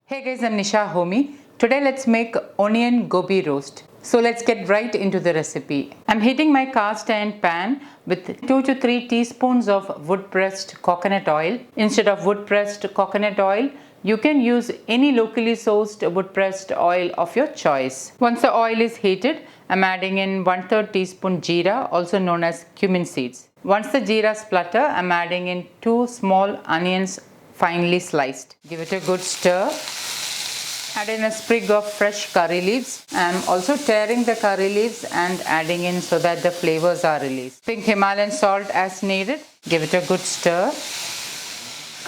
Hey guys, I'm Nisa Homey. Today let's make onion gobi roast. So let's get right into the recipe. I'm heating my cast iron pan with 2 to 3 teaspoons of wood pressed coconut oil. Instead of wood pressed coconut oil, you can use any locally sourced wood pressed oil of your choice. Once the oil is heated, I'm adding in 1/3 teaspoon jeera, also known as cumin seeds. Once the jeera splutter, I'm adding in 2 small onions finely sliced. Give it a good stir. Add in a sprig of fresh curry leaves. I'm also tearing the curry leaves and adding in so that the flavors are released. Pink Himalayan salt as needed. Give it a good stir.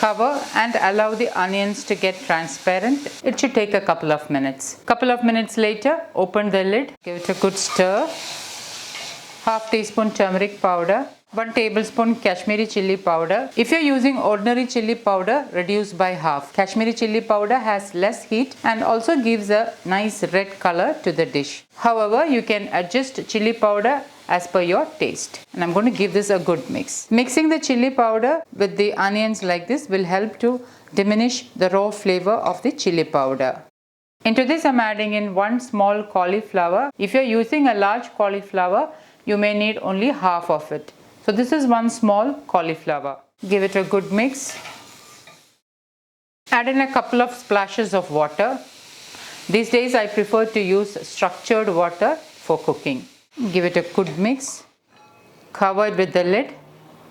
Cover and allow the onions to get transparent. It should take a couple of minutes. Couple of minutes later, open the lid. Give it a good stir. Half teaspoon turmeric powder. 1 tablespoon Kashmiri chilli powder. If you're using ordinary chilli powder, reduce by half. Kashmiri chilli powder has less heat and also gives a nice red color to the dish. However, you can adjust chilli powder as per your taste. And I'm going to give this a good mix. Mixing the chilli powder with the onions like this will help to diminish the raw flavor of the chilli powder. Into this, I'm adding in 1 small cauliflower. If you're using a large cauliflower, you may need only half of it. So this is 1 small cauliflower. Give it a good mix. Add in a couple of splashes of water. These days I prefer to use structured water for cooking. Give it a good mix. Cover it with the lid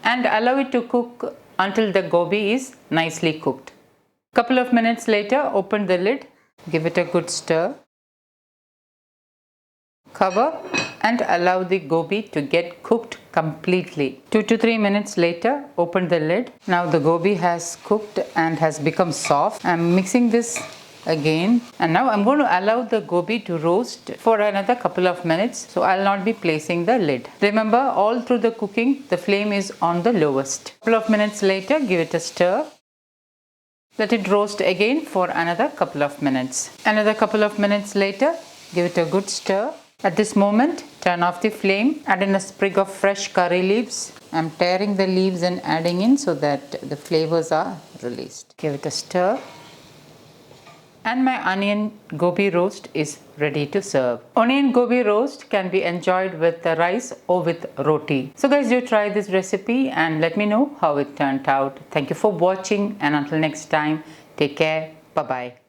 and allow it to cook until the gobi is nicely cooked. Couple of minutes later, open the lid. Give it a good stir. Cover and allow the gobi to get cooked completely. 2 to 3 minutes later, open the lid. Now the gobi has cooked and has become soft. I'm mixing this again, and now I'm going to allow the gobi to roast for another couple of minutes, so I'll not be placing the lid. Remember, all through the cooking, the flame is on the lowest. Couple of minutes later, give it a stir. Let it roast again for another couple of minutes. Another couple of minutes later, give it a good stir. At this moment, turn off the flame. Add in a sprig of fresh curry leaves. I'm tearing the leaves and adding in so that the flavors are released. Give it a stir. And my onion gobi roast is ready to serve. Onion gobi roast can be enjoyed with rice or with roti. So guys, do try this recipe and let me know how it turned out. Thank you for watching, and until next time, take care. Bye-bye.